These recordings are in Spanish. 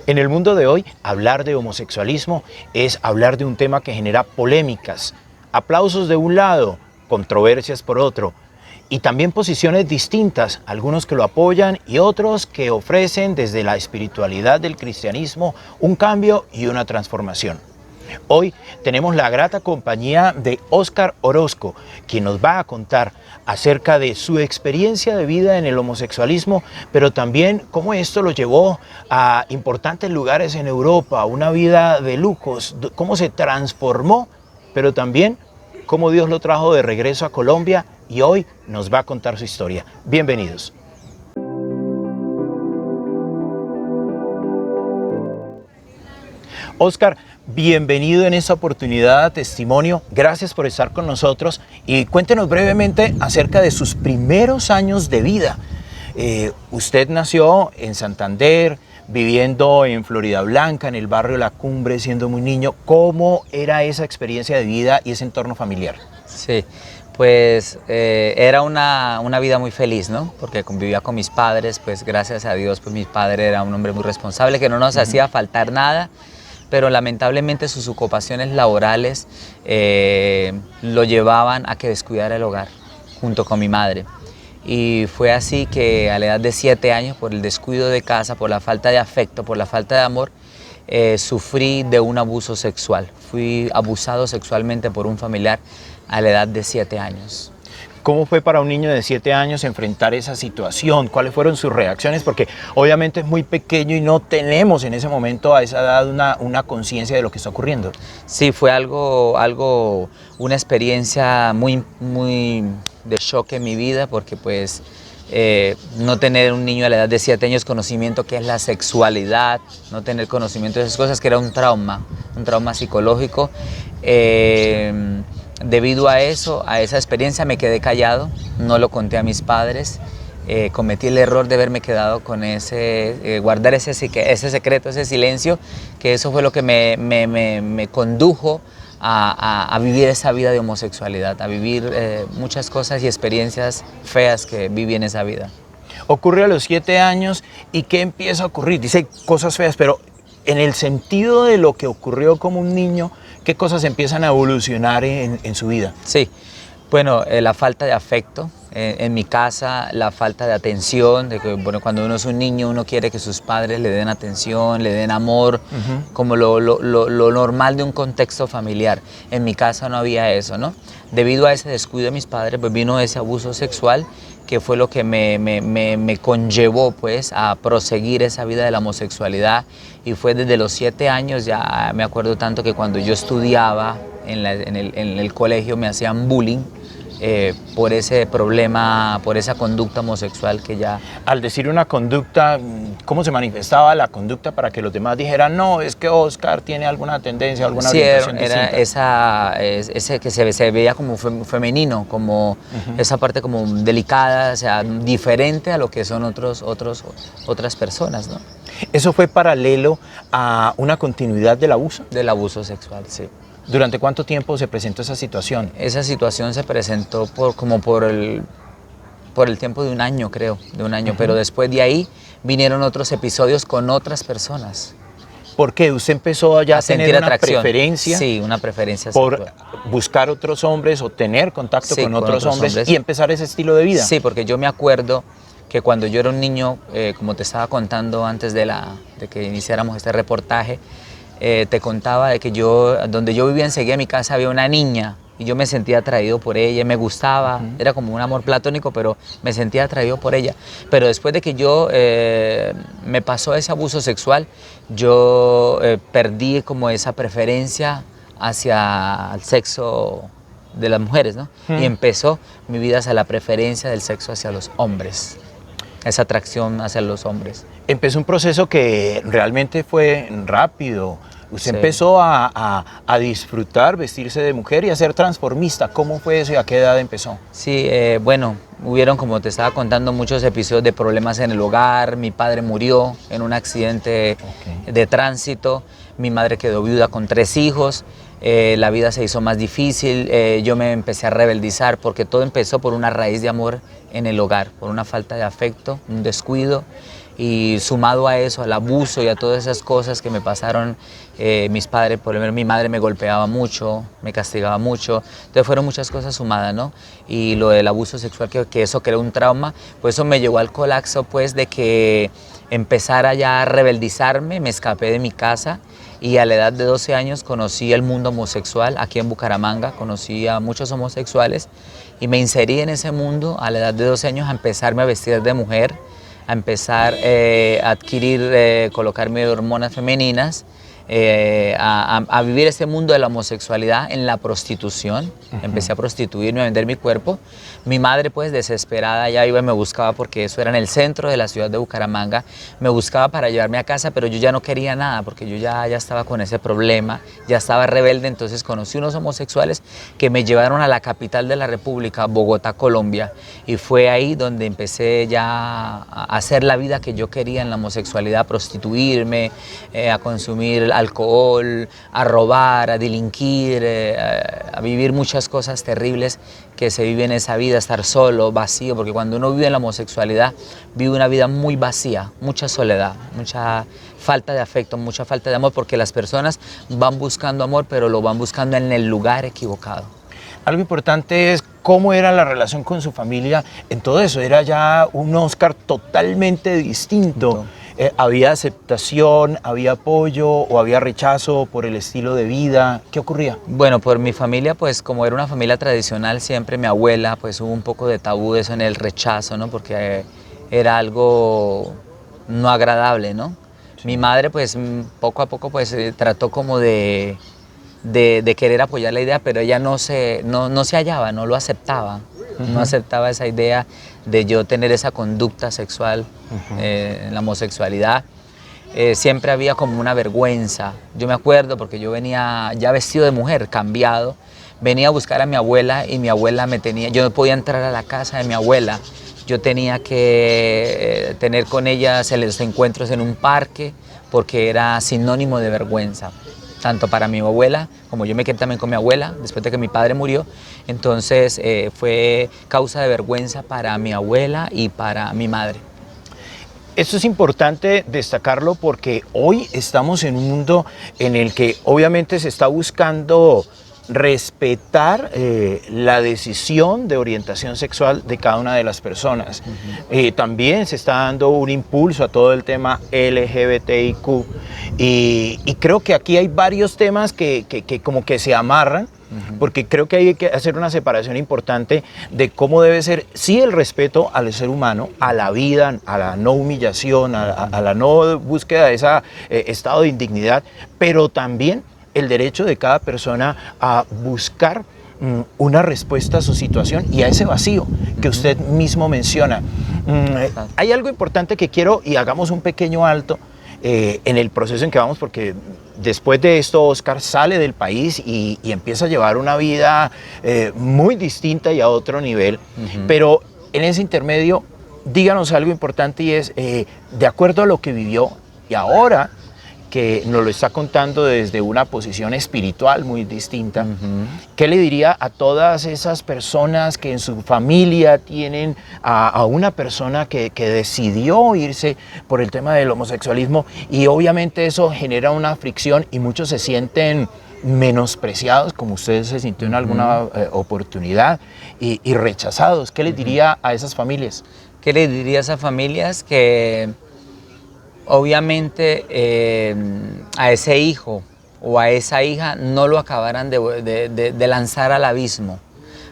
En el mundo de hoy, hablar de homosexualismo es hablar de un tema que genera polémicas, aplausos de un lado, controversias por otro, y también posiciones distintas, algunos que lo apoyan y otros que ofrecen desde la espiritualidad del cristianismo un cambio y una transformación. Hoy tenemos la grata compañía de Óscar Orozco, quien nos va a contar acerca de su experiencia de vida en el homosexualismo, pero también cómo esto lo llevó a importantes lugares en Europa, una vida de lujos, cómo se transformó, pero también cómo Dios lo trajo de regreso a Colombia y hoy nos va a contar su historia. Bienvenidos. Óscar, bienvenido en esta oportunidad a Testimonio. Gracias por estar con nosotros y cuéntenos brevemente acerca de sus primeros años de vida. Usted nació en Santander, viviendo en Florida Blanca, en el barrio La Cumbre, siendo muy niño. ¿Cómo era esa experiencia de vida y ese entorno familiar? Sí, pues era una vida muy feliz, ¿no? Porque convivía con mis padres, pues gracias a Dios, pues mi padre era un hombre muy responsable, que no nos hacía faltar nada, pero lamentablemente sus ocupaciones laborales lo llevaban a que descuidara el hogar, junto con mi madre. Y fue así que a la edad de 7 años, por el descuido de casa, por la falta de afecto, por la falta de amor, sufrí de un abuso sexual. Fui abusado sexualmente por un familiar a la edad de 7 años. ¿Cómo fue para un niño de 7 años enfrentar esa situación? ¿Cuáles fueron sus reacciones? Porque obviamente es muy pequeño y no tenemos en ese momento a esa edad una conciencia de lo que está ocurriendo. Sí, fue una experiencia muy de shock en mi vida, porque pues no tener un niño a la edad de 7 años conocimiento qué es la sexualidad, no tener conocimiento de esas cosas, que era un trauma psicológico. Debido a eso, a esa experiencia, me quedé callado, no lo conté a mis padres. Cometí el error de haberme quedado con guardar ese secreto, ese silencio, que eso fue lo que me condujo a vivir esa vida de homosexualidad, a vivir muchas cosas y experiencias feas que viví en esa vida. Ocurre a los 7 años y ¿qué empieza a ocurrir? Dice cosas feas, pero en el sentido de lo que ocurrió como un niño, ¿qué cosas empiezan a evolucionar en su vida? Sí, bueno, la falta de afecto en mi casa, la falta de atención, de que, bueno, cuando uno es un niño uno quiere que sus padres le den atención, le den amor, como lo normal de un contexto familiar. En mi casa no había eso, ¿no? Debido a ese descuido de mis padres, pues vino ese abuso sexual, que fue lo que me conllevó pues a proseguir esa vida de la homosexualidad, y fue desde los 7 años. Ya me acuerdo tanto que cuando yo estudiaba en el colegio me hacían bullying por ese problema, por esa conducta homosexual que ya... Al decir una conducta, ¿cómo se manifestaba la conducta para que los demás dijeran, no, es que Óscar tiene alguna tendencia, alguna orientación distinta? Era ese que se veía como femenino, como esa parte como delicada, o sea, diferente a lo que son otras personas, ¿no? ¿Eso fue paralelo a una continuidad del abuso? Del abuso sexual, sí. ¿Durante cuánto tiempo se presentó esa situación? Esa situación se presentó por el tiempo de un año, creo, pero después de ahí vinieron otros episodios con otras personas. ¿Por qué? ¿Usted empezó ya a tener una atracción. Preferencia? Sí, una preferencia por sexual. Buscar otros hombres o tener contacto Sí, con otros hombres y empezar ese estilo de vida. Sí, porque yo me acuerdo que cuando yo era un niño, como te estaba contando antes de que iniciáramos este reportaje, te contaba de que donde yo vivía enseguida de mi casa había una niña y yo me sentía atraído por ella, me gustaba, era como un amor platónico, pero me sentía atraído por ella. Pero después de que me pasó ese abuso sexual, yo perdí como esa preferencia hacia el sexo de las mujeres, ¿no? Y empezó mi vida hacia la preferencia del sexo hacia los hombres, esa atracción hacia los hombres. Empezó un proceso que realmente fue rápido. Usted Sí. empezó a disfrutar, vestirse de mujer y a ser transformista. ¿Cómo fue eso y a qué edad empezó? Sí, bueno, hubieron, como te estaba contando, muchos episodios de problemas en el hogar. Mi padre murió en un accidente de tránsito. Mi madre quedó viuda con 3 hijos. La vida se hizo más difícil. Yo me empecé a rebeldizar porque todo empezó por una raíz de amor en el hogar, por una falta de afecto, un descuido. y sumado a eso, al abuso y a todas esas cosas que me pasaron, mis padres, por ejemplo, mi madre me golpeaba mucho, me castigaba mucho, entonces fueron muchas cosas sumadas, ¿no? Y lo del abuso sexual, que eso creó un trauma, pues eso me llevó al colapso, pues, de que empezara ya a rebeldizarme, me escapé de mi casa y a la edad de 12 años conocí el mundo homosexual aquí en Bucaramanga, conocí a muchos homosexuales y me inserí en ese mundo a la edad de 12 años a empezarme a vestir de mujer, a empezar a adquirir, colocarme hormonas femeninas, a vivir ese mundo de la homosexualidad en la prostitución. Empecé a prostituirme, a vender mi cuerpo. Mi madre, pues desesperada, ya iba y me buscaba, porque eso era en el centro de la ciudad de Bucaramanga, me buscaba para llevarme a casa, pero yo ya no quería nada porque yo ya estaba con ese problema, ya estaba rebelde. Entonces conocí unos homosexuales que me llevaron a la capital de la República, Bogotá, Colombia, y fue ahí donde empecé ya a hacer la vida que yo quería en la homosexualidad, a prostituirme, a consumir alcohol, a robar, a delinquir, a vivir muchas cosas terribles que se viven en esa vida, estar solo, vacío, porque cuando uno vive en la homosexualidad, vive una vida muy vacía, mucha soledad, mucha falta de afecto, mucha falta de amor, porque las personas van buscando amor, pero lo van buscando en el lugar equivocado. Algo importante es cómo era la relación con su familia en todo eso. Era ya un Oscar totalmente distinto. ¿Había aceptación, había apoyo o había rechazo por el estilo de vida? ¿Qué ocurría? Bueno, por mi familia, pues como era una familia tradicional, siempre mi abuela, pues hubo un poco de tabú de eso en el rechazo, ¿no? Porque era algo no agradable, ¿no? Sí. Mi madre, pues poco a poco, pues trató como de querer apoyar la idea, pero ella no se hallaba, no lo aceptaba. No aceptaba esa idea de yo tener esa conducta sexual en la homosexualidad. Siempre había como una vergüenza. Yo me acuerdo porque yo venía ya vestido de mujer, cambiado, venía a buscar a mi abuela y mi abuela me tenía, yo no podía entrar a la casa de mi abuela, yo tenía que tener con ella los encuentros en un parque porque era sinónimo de vergüenza. Tanto para mi abuela, como yo me quedé también con mi abuela, después de que mi padre murió, entonces fue causa de vergüenza para mi abuela y para mi madre. Esto es importante destacarlo porque hoy estamos en un mundo en el que obviamente se está buscando respetar la decisión de orientación sexual de cada una de las personas. También se está dando un impulso a todo el tema LGBTIQ y creo que aquí hay varios temas que como que se amarran, porque creo que hay que hacer una separación importante de cómo debe ser, sí, el respeto al ser humano, a la vida, a la no humillación, a la no búsqueda de ese estado de indignidad, pero también el derecho de cada persona a buscar una respuesta a su situación y a ese vacío que usted mismo menciona. Hay algo importante que quiero, y hagamos un pequeño alto en el proceso en que vamos, porque después de esto Oscar sale del país y empieza a llevar una vida muy distinta y a otro nivel, pero en ese intermedio díganos algo importante, y es de acuerdo a lo que vivió y ahora que nos lo está contando desde una posición espiritual muy distinta, ¿qué le diría a todas esas personas que en su familia tienen a una persona que decidió irse por el tema del homosexualismo, y obviamente eso genera una fricción y muchos se sienten menospreciados, como usted se sintió en alguna oportunidad, y rechazados? ¿Qué les diría a esas familias? ¿Qué le diría a esas familias? Que obviamente a ese hijo o a esa hija no lo acabaran de lanzar al abismo,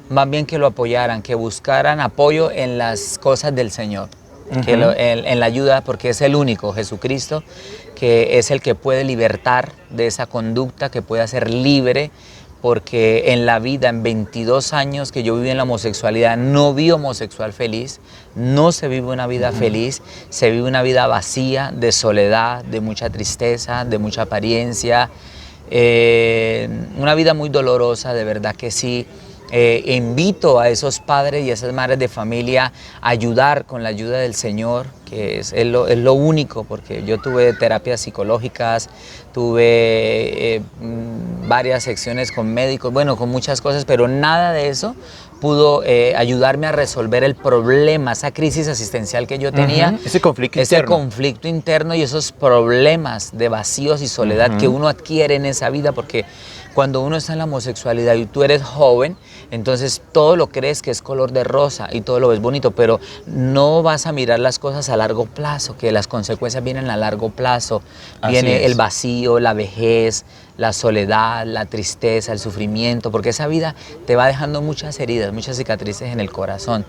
más bien que lo apoyaran, que buscaran apoyo en las cosas del Señor, en la ayuda, porque es el único, Jesucristo, que es el que puede libertar de esa conducta, que puede hacer libre, porque en la vida, en 22 años que yo viví en la homosexualidad, no vi homosexual feliz, no se vive una vida feliz, se vive una vida vacía, de soledad, de mucha tristeza, de mucha apariencia, una vida muy dolorosa, de verdad que sí. Invito a esos padres y a esas madres de familia a ayudar con la ayuda del Señor, que es lo único, porque yo tuve terapias psicológicas, tuve varias secciones con médicos, bueno, con muchas cosas, pero nada de eso pudo ayudarme a resolver el problema, esa crisis asistencial que yo tenía. Ese conflicto ese interno. conflicto interno y esos problemas de vacíos y soledad que uno adquiere en esa vida, porque cuando uno está en la homosexualidad y tú eres joven, entonces todo lo crees que es color de rosa y todo lo ves bonito, pero no vas a mirar las cosas a largo plazo, que las consecuencias vienen a largo plazo. Viene el vacío, la vejez, la soledad, la tristeza, el sufrimiento, porque esa vida te va dejando muchas heridas, muchas cicatrices en el corazón.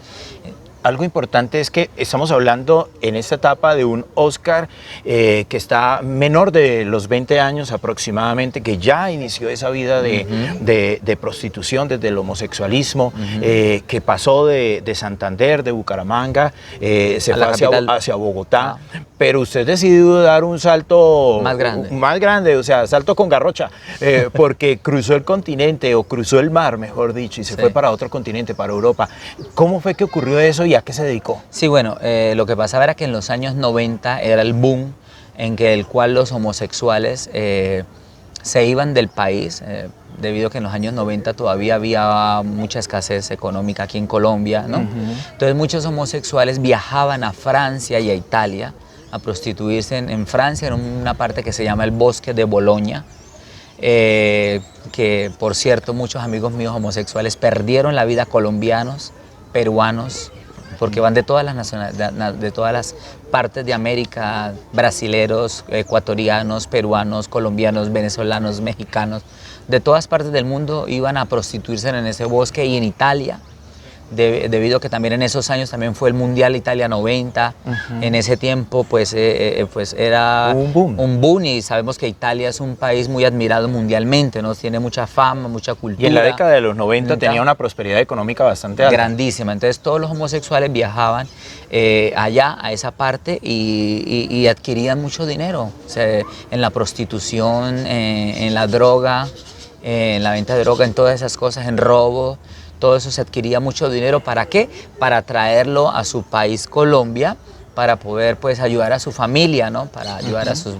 Algo importante es que estamos hablando en esta etapa de un Oscar que está menor de los 20 años aproximadamente, que ya inició esa vida de prostitución desde el homosexualismo, que pasó de Santander, de Bucaramanga, se fue hacia Bogotá, pero usted decidió dar un salto más grande, o sea, salto con garrocha, porque cruzó el continente, o cruzó el mar, mejor dicho, y se fue para otro continente, para Europa. ¿Cómo fue que ocurrió eso y a qué se dedicó? Sí, bueno, lo que pasaba era que en los años 90 era el boom en que el cual los homosexuales se iban del país, debido a que en los años 90 todavía había mucha escasez económica aquí en Colombia, ¿no? Entonces muchos homosexuales viajaban a Francia y a Italia a prostituirse en Francia, en una parte que se llama el Bosque de Boloña, que por cierto muchos amigos míos homosexuales perdieron la vida, colombianos, peruanos, porque van de todas las partes de América, brasileros, ecuatorianos, peruanos, colombianos, venezolanos, mexicanos, de todas partes del mundo iban a prostituirse en ese bosque. Y en Italia, debido a que también en esos años también fue el Mundial Italia 90, en ese tiempo pues era un boom, y sabemos que Italia es un país muy admirado mundialmente, ¿no? Tiene mucha fama, mucha cultura. Y en la década de los 90 tenía una prosperidad económica bastante alta. Grandísima, entonces todos los homosexuales viajaban allá, a esa parte, y adquirían mucho dinero, o sea, en la prostitución, en la droga, en la venta de droga, en todas esas cosas, en robo. Todo eso se adquiría mucho dinero. ¿Para qué? Para traerlo a su país, Colombia, para poder pues ayudar a su familia, ¿no? Para ayudar a sus...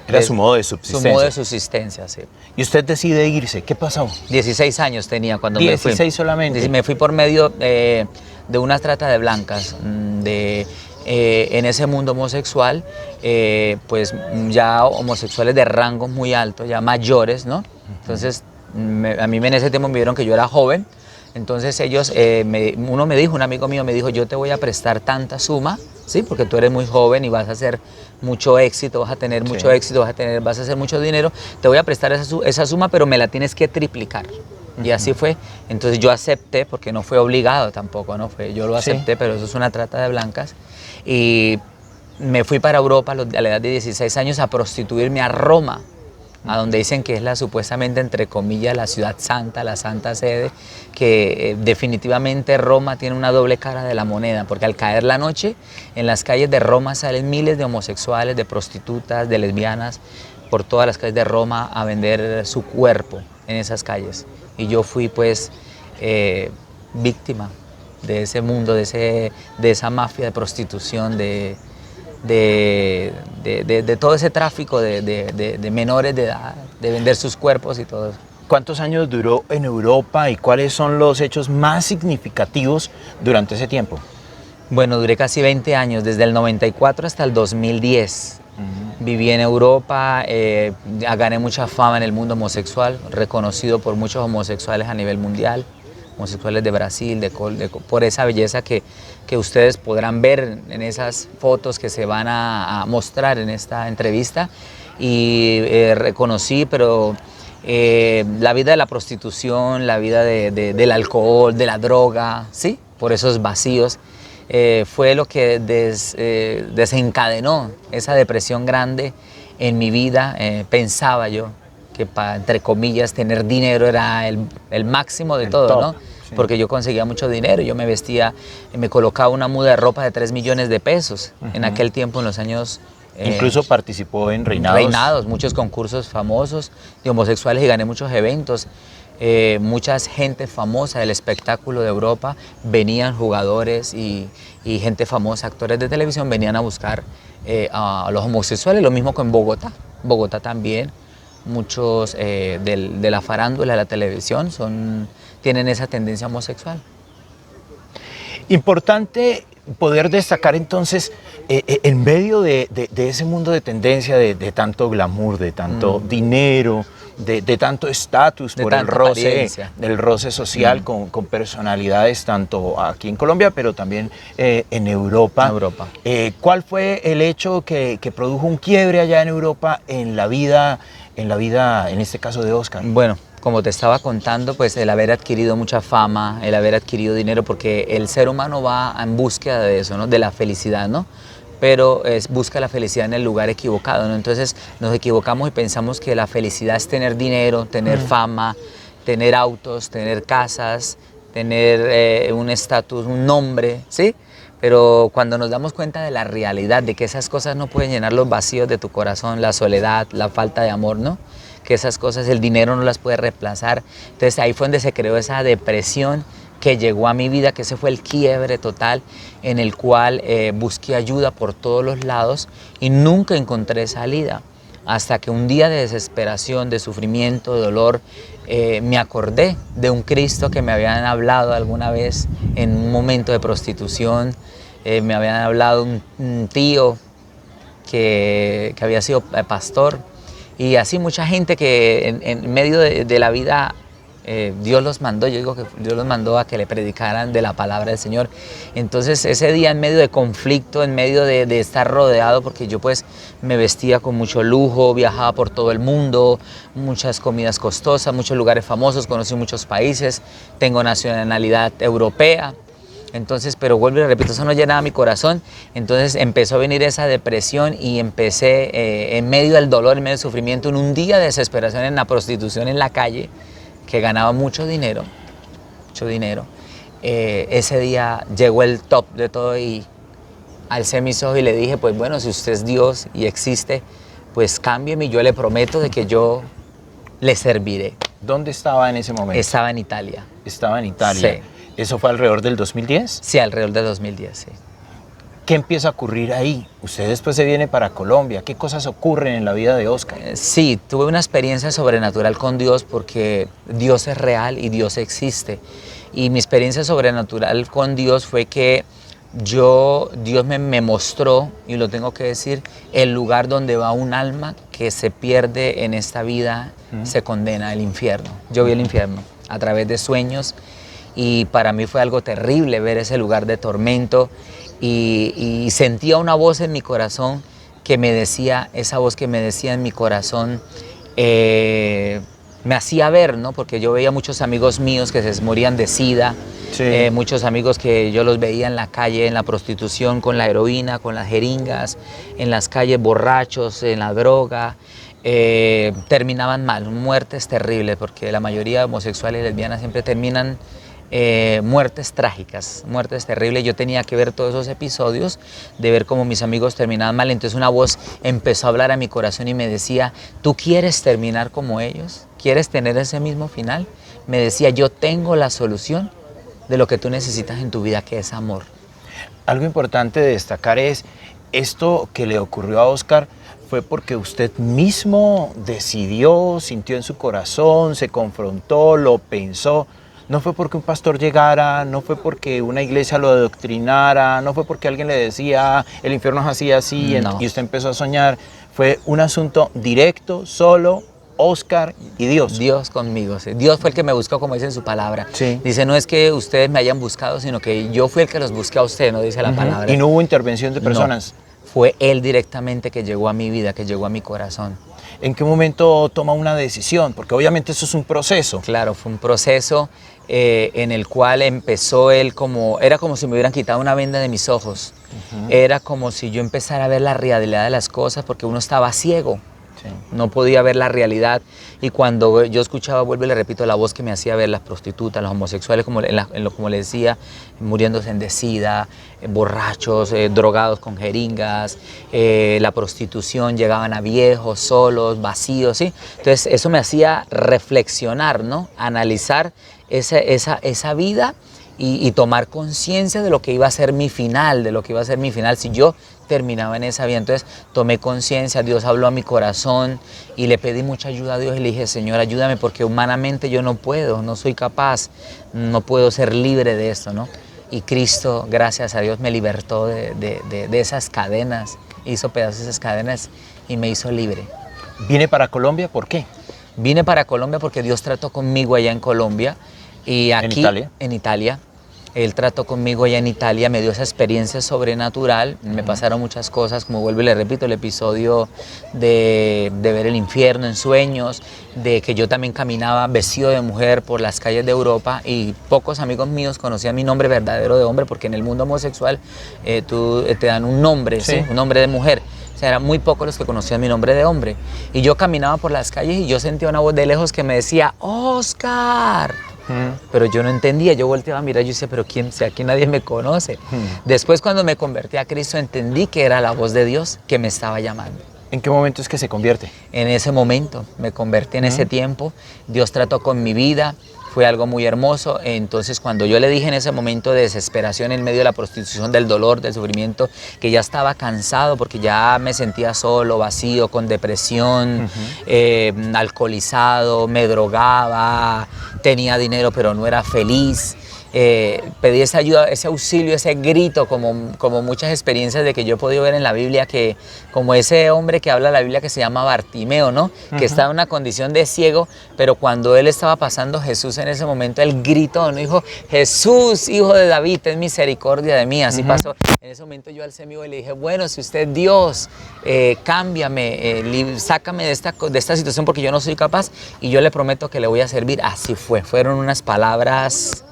Era su modo de subsistencia. Su modo de subsistencia, sí. ¿Y usted decide irse? ¿Qué pasó? 16 años tenía cuando me fui. 16 solamente. Me fui por medio de una trata de blancas, en ese mundo homosexual, pues ya homosexuales de rangos muy altos, ya mayores, ¿no? Entonces, a mí en ese tiempo me vieron que yo era joven. Entonces ellos, un amigo mío me dijo, yo te voy a prestar tanta suma, ¿sí? Porque tú eres muy joven y vas a hacer mucho éxito, vas a tener mucho éxito, vas a hacer mucho dinero, te voy a prestar esa suma, pero me la tienes que triplicar. Y así fue. Entonces yo acepté, porque no fue obligado tampoco, ¿no? Yo lo acepté, pero eso es una trata de blancas. Y me fui para Europa a la edad de 16 años a prostituirme a Roma, a donde dicen que es supuestamente, entre comillas, la ciudad santa, la santa sede, que definitivamente Roma tiene una doble cara de la moneda, porque al caer la noche, en las calles de Roma salen miles de homosexuales, de prostitutas, de lesbianas, por todas las calles de Roma a vender su cuerpo en esas calles. Y yo fui pues víctima de ese mundo, de esa mafia de prostitución, de todo ese tráfico de menores de edad, de vender sus cuerpos y todo eso. ¿Cuántos años duró en Europa y cuáles son los hechos más significativos durante ese tiempo? Bueno, duré casi 20 años, desde el 94 hasta el 2010. Viví en Europa, gané mucha fama en el mundo homosexual, reconocido por muchos homosexuales a nivel mundial, homosexuales de Brasil, por esa belleza que ustedes podrán ver en esas fotos que se van a mostrar en esta entrevista. Y reconocí, pero la vida de la prostitución, la vida del alcohol, de la droga, ¿sí? Por esos vacíos, fue lo que desencadenó esa depresión grande en mi vida. Pensaba yo que entre comillas, tener dinero era el máximo de todo, top, ¿no? Sí. Porque yo conseguía mucho dinero, yo me vestía, me colocaba una muda de ropa de 3 millones de pesos en aquel tiempo, en los años... Incluso participó en reinados. Reinados, muchos concursos famosos de homosexuales y gané muchos eventos. Mucha gente famosa del espectáculo de Europa, venían jugadores y gente famosa, actores de televisión, venían a buscar a los homosexuales, lo mismo con Bogotá. Bogotá también, muchos de la farándula, de la televisión, tienen esa tendencia homosexual. Importante poder destacar entonces, en medio de ese mundo de tendencia, de tanto glamour, de tanto dinero, de tanto estatus por el roce social con personalidades tanto aquí en Colombia, pero también en Europa. ¿Cuál fue el hecho que produjo un quiebre allá en Europa en la vida, en este caso de Oscar? Bueno, como te estaba contando, pues el haber adquirido mucha fama, el haber adquirido dinero, porque el ser humano va en búsqueda de eso, ¿no? De la felicidad, ¿no? Pero busca la felicidad en el lugar equivocado, ¿no? Entonces nos equivocamos y pensamos que la felicidad es tener dinero, tener fama, tener autos, tener casas, tener un estatus, un nombre, ¿sí? Pero cuando nos damos cuenta de la realidad, de que esas cosas no pueden llenar los vacíos de tu corazón, la soledad, la falta de amor, ¿no? Que esas cosas, el dinero no las puede reemplazar. Entonces ahí fue donde se creó esa depresión que llegó a mi vida, que ese fue el quiebre total en el cual busqué ayuda por todos los lados y nunca encontré salida. Hasta que un día de desesperación, de sufrimiento, de dolor, me acordé de un Cristo que me habían hablado alguna vez en un momento de prostitución. Me habían hablado un tío que había sido pastor y así mucha gente que en medio de la vida Dios los mandó, yo digo que Dios los mandó a que le predicaran de la palabra del Señor. Entonces ese día en medio de conflicto, en medio de estar rodeado, porque yo pues me vestía con mucho lujo, viajaba por todo el mundo, muchas comidas costosas, muchos lugares famosos, conocí muchos países, tengo nacionalidad europea. Entonces, pero vuelvo y repito, eso no llenaba mi corazón. Entonces empezó a venir esa depresión y empecé en medio del dolor, en medio del sufrimiento, en un día de desesperación en la prostitución en la calle, que ganaba mucho dinero, ese día llegó el top de todo y alcé mis ojos y le dije, pues bueno, si usted es Dios y existe, pues cámbieme y yo le prometo de que yo le serviré. ¿Dónde estaba en ese momento? Estaba en Italia. Estaba en Italia. Sí. ¿Eso fue alrededor del 2010? Sí, alrededor del 2010, sí. ¿Qué empieza a ocurrir ahí? Usted después se viene para Colombia. ¿Qué cosas ocurren en la vida de Oscar? Sí, tuve una experiencia sobrenatural con Dios porque Dios es real y Dios existe. Y mi experiencia sobrenatural con Dios fue que Dios me mostró, y lo tengo que decir, el lugar donde va un alma que se pierde en esta vida, se condena al infierno. Yo vi el infierno a través de sueños y para mí fue algo terrible ver ese lugar de tormento. Y sentía una voz en mi corazón que me decía, esa voz que me decía en mi corazón, me hacía ver, ¿no? Porque yo veía muchos amigos míos que se morían de SIDA, sí. Muchos amigos que yo los veía en la calle, en la prostitución, con la heroína, con las jeringas, en las calles borrachos, en la droga, terminaban mal, muertes terribles, porque la mayoría de homosexuales y lesbianas siempre terminan muertes trágicas, muertes terribles. Yo tenía que ver todos esos episodios, de ver cómo mis amigos terminaban mal. Entonces una voz empezó a hablar a mi corazón y me decía, ¿tú quieres terminar como ellos? ¿Quieres tener ese mismo final? Me decía, yo tengo la solución de lo que tú necesitas en tu vida, que es amor. Algo importante de destacar es, esto que le ocurrió a Oscar fue porque usted mismo decidió, sintió en su corazón, se confrontó, lo pensó. No fue porque un pastor llegara, no fue porque una iglesia lo adoctrinara, no fue porque alguien le decía el infierno es así, así, no. Y usted empezó a soñar. Fue un asunto directo, solo Oscar y Dios. Dios conmigo, sí. Dios fue el que me buscó, como dice en su palabra. Sí. Dice, no es que ustedes me hayan buscado, sino que yo fui el que los busqué a usted, no dice la palabra. Y no hubo intervención de personas. No, fue Él directamente que llegó a mi vida, que llegó a mi corazón. ¿En qué momento toma una decisión? Porque obviamente eso es un proceso. Claro, fue un proceso en el cual empezó él era como si me hubieran quitado una venda de mis ojos. Era como si yo empezara a ver la realidad de las cosas, porque uno estaba ciego. Sí. No podía ver la realidad, y cuando yo escuchaba, vuelvo y le repito, la voz que me hacía ver las prostitutas, los homosexuales, como le decía, muriéndose de SIDA, borrachos, drogados con jeringas, la prostitución, llegaban a viejos, solos, vacíos, ¿sí? Entonces eso me hacía reflexionar, ¿no? Analizar esa vida y tomar conciencia de lo que iba a ser mi final, si yo terminaba en esa vida. Entonces tomé conciencia, Dios habló a mi corazón y le pedí mucha ayuda a Dios y le dije, Señor, ayúdame, porque humanamente yo no puedo, no soy capaz, no puedo ser libre de esto, ¿no? y Cristo, gracias a Dios, me libertó de esas cadenas, hizo pedazos esas cadenas y me hizo libre. ¿Viene para Colombia? ¿Por qué? Vine para Colombia porque Dios trató conmigo allá en Colombia y aquí en Italia. Él trató conmigo allá en Italia, me dio esa experiencia sobrenatural, me pasaron muchas cosas, como vuelvo y le repito, el episodio de ver el infierno en sueños, de que yo también caminaba vestido de mujer por las calles de Europa y pocos amigos míos conocían mi nombre verdadero de hombre, porque en el mundo homosexual te dan un nombre, ¿sí? Un nombre de mujer. O sea, eran muy pocos los que conocían mi nombre de hombre. Y yo caminaba por las calles y yo sentía una voz de lejos que me decía, ¡Oscar! Pero yo no entendía, yo volteaba a mirar y yo decía, pero ¿quién? Si aquí nadie me conoce. Después, cuando me convertí a Cristo, entendí que era la voz de Dios que me estaba llamando. ¿En qué momento es que se convierte? En ese momento, me convertí en ese tiempo. Dios trató con mi vida, fue algo muy hermoso. Entonces, cuando yo le dije en ese momento de desesperación en medio de la prostitución, del dolor, del sufrimiento, que ya estaba cansado porque ya me sentía solo, vacío, con depresión, alcoholizado, me drogaba, tenía dinero pero no era feliz. Pedí esa ayuda, ese auxilio, ese grito, como muchas experiencias de que yo he podido ver en la Biblia, que como ese hombre que habla la Biblia que se llama Bartimeo, ¿no? Que estaba en una condición de ciego, pero cuando él estaba pasando, Jesús en ese momento, él gritó, ¿no? Dijo, Jesús, hijo de David, ten misericordia de mí. Así pasó. En ese momento yo alcé mi voz y le dije, bueno, si usted es Dios, cámbiame, sácame de esta situación porque yo no soy capaz y yo le prometo que le voy a servir. Así fue, fueron unas palabras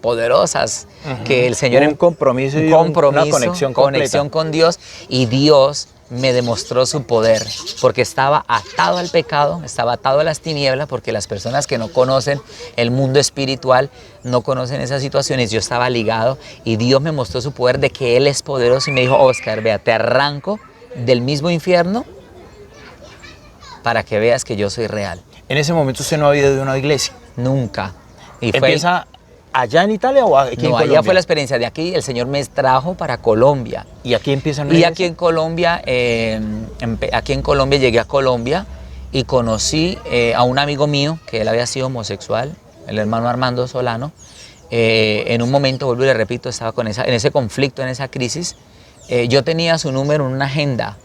poderosas que el Señor, un compromiso y una conexión con Dios, y Dios me demostró su poder porque estaba atado al pecado, estaba atado a las tinieblas, porque las personas que no conocen el mundo espiritual no conocen esas situaciones. Yo estaba ligado y Dios me mostró su poder de que Él es poderoso y me dijo, Oscar, vea, te arranco del mismo infierno para que veas que yo soy real. En ese momento usted no había ido a una iglesia. Nunca. Y ¿Empieza allá en Italia o aquí en Colombia? Allá fue la experiencia. De aquí el Señor me trajo para Colombia. ¿Y aquí empiezan? Y aquí en Colombia, llegué a Colombia y conocí a un amigo mío que él había sido homosexual, el hermano Armando Solano. En un momento, vuelvo y le repito, estaba en ese conflicto, en esa crisis. Yo tenía su número en una agenda,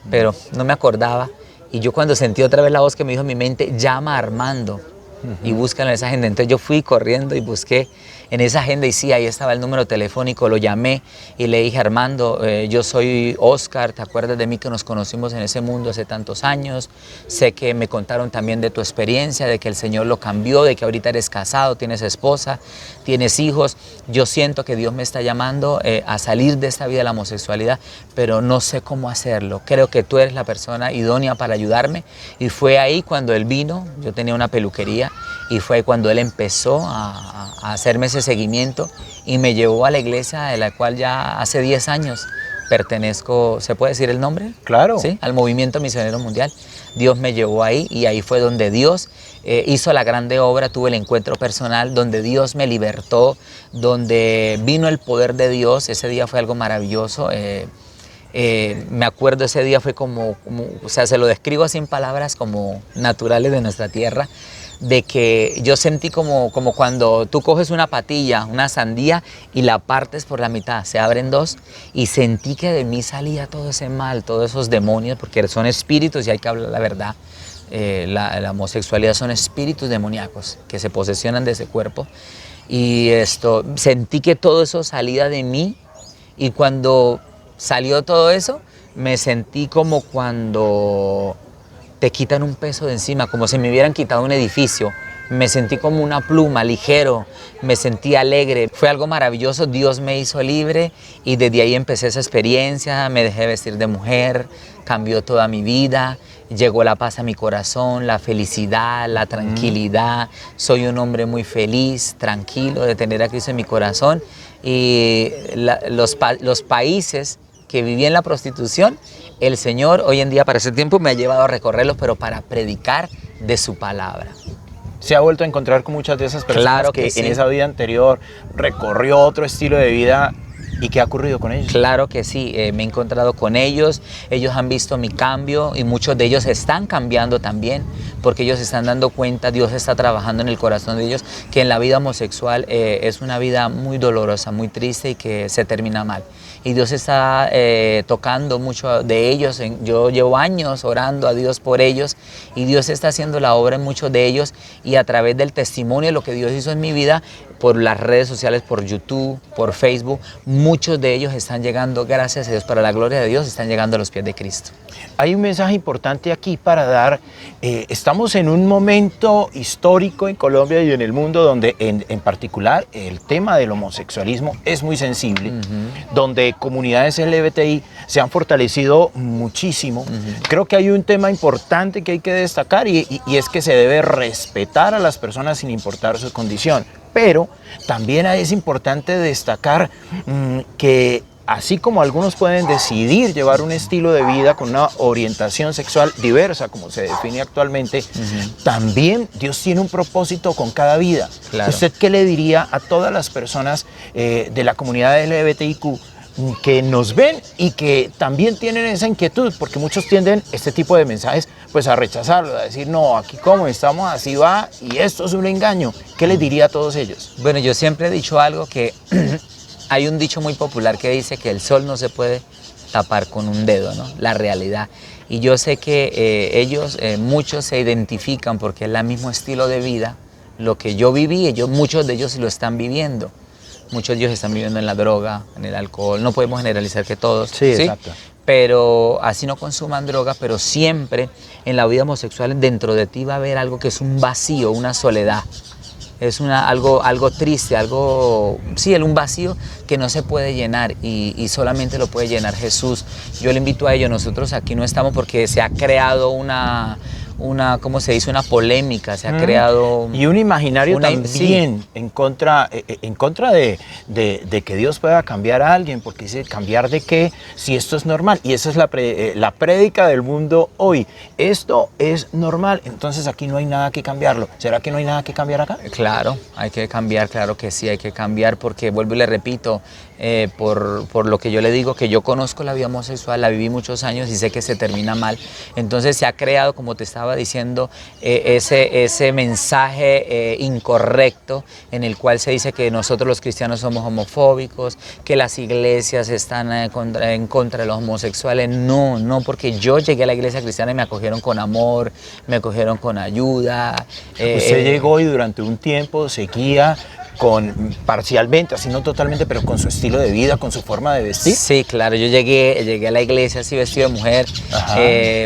pero no me acordaba. Y yo cuando sentí otra vez la voz que me dijo en mi mente, llama a Armando y búscalo en esa agenda. Entonces yo fui corriendo y busqué en esa agenda y sí, ahí estaba el número telefónico, lo llamé y le dije, Armando, yo soy Oscar, ¿te acuerdas de mí que nos conocimos en ese mundo hace tantos años? Sé que me contaron también de tu experiencia, de que el Señor lo cambió, de que ahorita eres casado, tienes esposa, tienes hijos. Yo siento que Dios me está llamando a salir de esta vida de la homosexualidad, pero no sé cómo hacerlo. Creo que tú eres la persona idónea para ayudarme. Y fue ahí cuando él vino, yo tenía una peluquería, y fue ahí cuando él empezó a hacerme ese seguimiento y me llevó a la iglesia de la cual ya hace 10 años pertenezco. ¿Se puede decir el nombre? Claro. ¿Sí? Al Movimiento Misionero Mundial. Dios me llevó ahí y ahí fue donde Dios hizo la grande obra. Tuve el encuentro personal donde Dios me libertó, donde vino el poder de Dios. Ese día fue algo maravilloso. Me acuerdo, ese día fue como, o sea, se lo describo así en palabras como naturales de nuestra tierra, de que yo sentí como cuando tú coges una patilla, una sandía, y la partes por la mitad, se abren dos, y sentí que de mí salía todo ese mal, todos esos demonios, porque son espíritus y hay que hablar la verdad. La homosexualidad son espíritus demoníacos que se posesionan de ese cuerpo, y sentí que todo eso salía de mí, y cuando salió todo eso, me sentí como cuando te quitan un peso de encima, como si me hubieran quitado un edificio. Me sentí como una pluma, ligero, me sentí alegre. Fue algo maravilloso, Dios me hizo libre y desde ahí empecé esa experiencia, me dejé vestir de mujer, cambió toda mi vida, llegó la paz a mi corazón, la felicidad, la tranquilidad. Soy un hombre muy feliz, tranquilo de tener a Cristo en mi corazón. Y los países que viví en la prostitución, el Señor hoy en día, para ese tiempo, me ha llevado a recorrerlos, pero para predicar de su palabra. ¿Se ha vuelto a encontrar con muchas de esas personas Claro que sí. en esa vida anterior recorrió otro estilo de vida ¿Y qué ha ocurrido con ellos? Claro que sí, me he encontrado con ellos han visto mi cambio y muchos de ellos están cambiando también, porque ellos se están dando cuenta, Dios está trabajando en el corazón de ellos, que en la vida homosexual es una vida muy dolorosa, muy triste y que se termina mal. Y Dios está tocando mucho de ellos, yo llevo años orando a Dios por ellos y Dios está haciendo la obra en muchos de ellos y a través del testimonio de lo que Dios hizo en mi vida, por las redes sociales, por YouTube, por Facebook, muchos de ellos están llegando, gracias a Dios, para la gloria de Dios, están llegando a los pies de Cristo. Hay un mensaje importante aquí para dar. Estamos en un momento histórico en Colombia y en el mundo donde en particular el tema del homosexualismo es muy sensible, donde comunidades LGBTI se han fortalecido muchísimo. Creo que hay un tema importante que hay que destacar y es que se debe respetar a las personas sin importar su condición. Pero también es importante destacar que así como algunos pueden decidir llevar un estilo de vida con una orientación sexual diversa, como se define actualmente, también Dios tiene un propósito con cada vida. Claro. ¿Usted qué le diría a todas las personas de la comunidad LGBTIQ que nos ven y que también tienen esa inquietud? Porque muchos tienden este tipo de mensajes pues a rechazarlo, a decir, no, aquí como estamos, así va, y esto es un engaño. ¿Qué les diría a todos ellos? Bueno, yo siempre he dicho algo que hay un dicho muy popular que dice que el sol no se puede tapar con un dedo, ¿no? La realidad. Y yo sé que ellos, muchos se identifican porque es el mismo estilo de vida, lo que yo viví, muchos de ellos lo están viviendo. Muchos de ellos están viviendo en la droga, en el alcohol. No podemos generalizar que todos, Sí, exacto. Pero así no consuman droga, pero siempre en la vida homosexual dentro de ti va a haber algo que es un vacío, una soledad. Es algo triste, un vacío que no se puede llenar y solamente lo puede llenar Jesús. Yo le invito a ello, nosotros aquí no estamos porque se ha creado ¿cómo se dice? Una polémica, se ha creado... Y un imaginario también en contra de que Dios pueda cambiar a alguien, porque dice, ¿cambiar de qué? Si esto es normal. Y esa es la prédica del mundo hoy. Esto es normal, entonces aquí no hay nada que cambiarlo. ¿Será que no hay nada que cambiar acá? Claro, hay que cambiar, claro que sí, hay que cambiar, porque vuelvo y le repito, por lo que yo le digo, que yo conozco la vida homosexual, la viví muchos años y sé que se termina mal. Entonces se ha creado, como te estaba diciendo, ese mensaje incorrecto en el cual se dice que nosotros los cristianos somos homofóbicos, que las iglesias están en contra de los homosexuales. No, porque yo llegué a la iglesia cristiana y me acogieron con amor, me acogieron con ayuda. Usted llegó y durante un tiempo seguía parcialmente, así no totalmente, pero con su estilo de vida, con su forma de vestir. Sí, claro, yo llegué a la iglesia así vestido de mujer,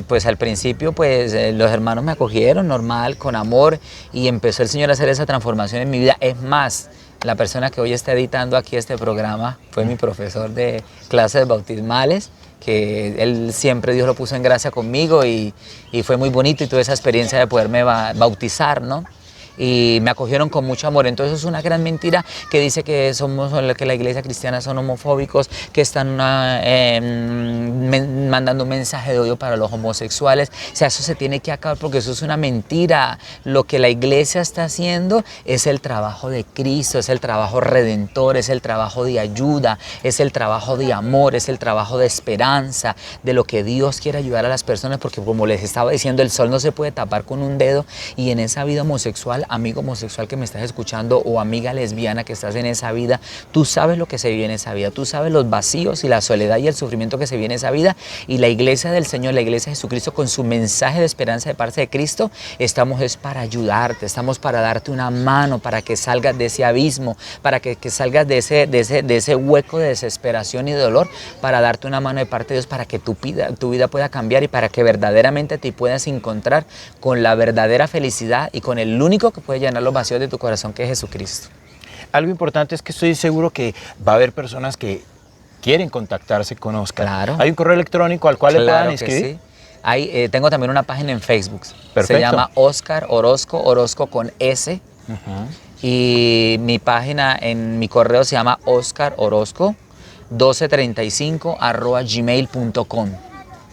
pues al principio pues los hermanos me acogieron normal, con amor, y empezó el Señor a hacer esa transformación en mi vida. Es más, la persona que hoy está editando aquí este programa fue mi profesor de clases bautismales, que él siempre, Dios lo puso en gracia conmigo y fue muy bonito y tuve esa experiencia de poderme bautizar, ¿no? Y me acogieron con mucho amor. Entonces es una gran mentira que dice que la iglesia cristiana son homofóbicos, que están mandando un mensaje de odio para los homosexuales. O sea, eso se tiene que acabar porque eso es una mentira. Lo que la iglesia está haciendo es el trabajo de Cristo, es el trabajo redentor, es el trabajo de ayuda, es el trabajo de amor, es el trabajo de esperanza, de lo que Dios quiere ayudar a las personas, porque como les estaba diciendo, el sol no se puede tapar con un dedo, y en esa vida homosexual, amigo homosexual que me estás escuchando o amiga lesbiana que estás en esa vida, tú sabes lo que se vive en esa vida, tú sabes los vacíos y la soledad y el sufrimiento que se vive en esa vida, y la iglesia del Señor, la iglesia de Jesucristo, con su mensaje de esperanza de parte de Cristo, estamos es para ayudarte, estamos para darte una mano, para que salgas de ese abismo, para que salgas de ese hueco de desesperación y de dolor, para darte una mano de parte de Dios, para que tu vida pueda cambiar y para que verdaderamente te puedas encontrar con la verdadera felicidad y con el único que puede llenar los vacíos de tu corazón, que es Jesucristo. Algo importante es que estoy seguro que va a haber personas que quieren contactarse con Oscar. Claro. Hay un correo electrónico al cual le puedan escribir. Sí. Tengo también una página en Facebook. Perfecto. Se llama Oscar Orozco, Orozco con S. Y mi página en mi correo se llama oscarorozco1235@gmail.com.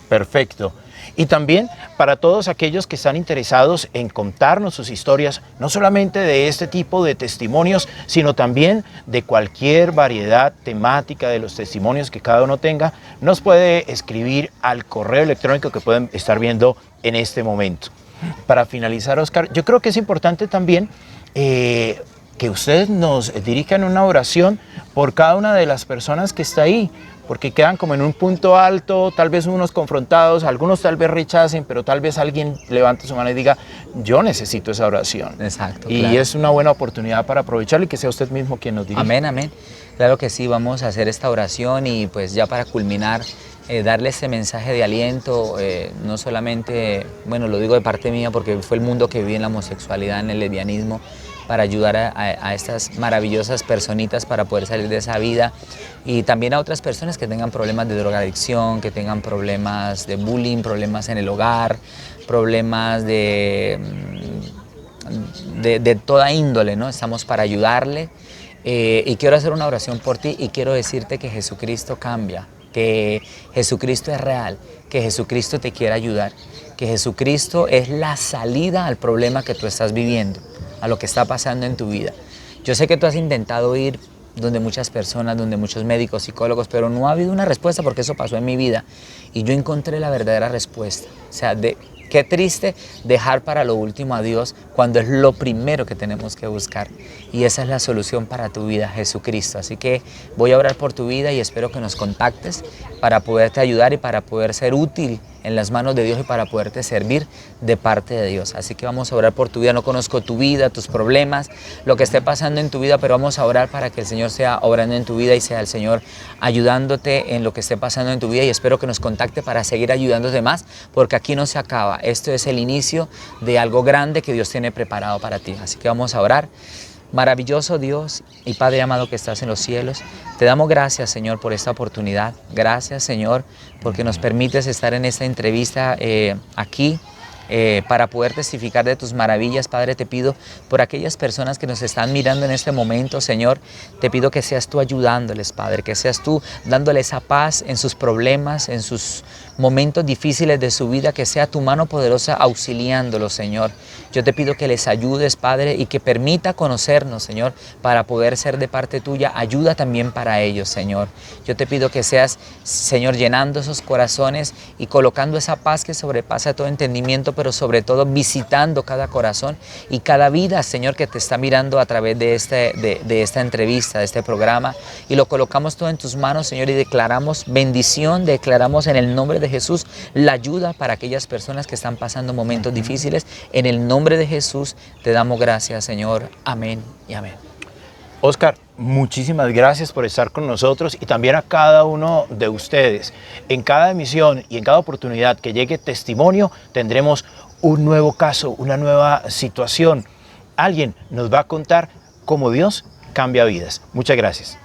Perfecto. Y también para todos aquellos que están interesados en contarnos sus historias, no solamente de este tipo de testimonios, sino también de cualquier variedad temática de los testimonios que cada uno tenga, nos puede escribir al correo electrónico que pueden estar viendo en este momento. Para finalizar, Oscar, yo creo que es importante también que ustedes nos dirijan una oración por cada una de las personas que está ahí, porque quedan como en un punto alto, tal vez unos confrontados, algunos tal vez rechacen, pero tal vez alguien levante su mano y diga, yo necesito esa oración. Exacto. Y claro. es una buena oportunidad para aprovecharlo y que sea usted mismo quien nos dirija. Amén, amén. Claro que sí, vamos a hacer esta oración y pues ya para culminar, darle ese mensaje de aliento, no solamente, bueno, lo digo de parte mía porque fue el mundo que viví en la homosexualidad, en el lesbianismo, para ayudar a estas maravillosas personitas para poder salir de esa vida, y también a otras personas que tengan problemas de drogadicción, que tengan problemas de bullying, problemas en el hogar, problemas de toda índole, ¿no? Estamos para ayudarle, y quiero hacer una oración por ti y quiero decirte que Jesucristo cambia, que Jesucristo es real, que Jesucristo te quiere ayudar, que Jesucristo es la salida al problema que tú estás viviendo, a lo que está pasando en tu vida. Yo sé que tú has intentado ir donde muchas personas, donde muchos médicos, psicólogos, pero no ha habido una respuesta, porque eso pasó en mi vida y yo encontré la verdadera respuesta. O sea, qué triste dejar para lo último a Dios cuando es lo primero que tenemos que buscar, y esa es la solución para tu vida, Jesucristo. Así que voy a orar por tu vida y espero que nos contactes para poderte ayudar y para poder ser útil en las manos de Dios y para poderte servir de parte de Dios. Así que vamos a orar por tu vida. No conozco tu vida, tus problemas, lo que esté pasando en tu vida, pero vamos a orar para que el Señor sea obrando en tu vida y sea el Señor ayudándote en lo que esté pasando en tu vida, y espero que nos contacte para seguir ayudándote más, porque aquí no se acaba. Esto es el inicio de algo grande que Dios tiene preparado para ti. Así que vamos a orar. Maravilloso Dios y Padre amado que estás en los cielos, te damos gracias, Señor, por esta oportunidad. Gracias, Señor, porque nos permites estar en esta entrevista aquí para poder testificar de tus maravillas. Padre, te pido por aquellas personas que nos están mirando en este momento, Señor, te pido que seas tú ayudándoles, Padre, que seas tú dándoles esa paz en sus problemas, en sus momentos difíciles de su vida, que sea tu mano poderosa auxiliándolos, Señor. Yo te pido que les ayudes, Padre, y que permita conocernos, Señor, para poder ser de parte tuya. Ayuda también para ellos, Señor. Yo te pido que seas, Señor, llenando esos corazones y colocando esa paz que sobrepasa todo entendimiento, pero sobre todo visitando cada corazón y cada vida, Señor, que te está mirando a través de esta entrevista, de este programa, y lo colocamos todo en tus manos, Señor, y declaramos bendición, declaramos en el nombre de Jesús la ayuda para aquellas personas que están pasando momentos difíciles. En el nombre de Jesús te damos gracias, Señor. Amén y amén. Oscar, muchísimas gracias por estar con nosotros, y también a cada uno de ustedes. En cada emisión y en cada oportunidad que llegue testimonio, tendremos un nuevo caso, una nueva situación. Alguien nos va a contar cómo Dios cambia vidas. Muchas gracias.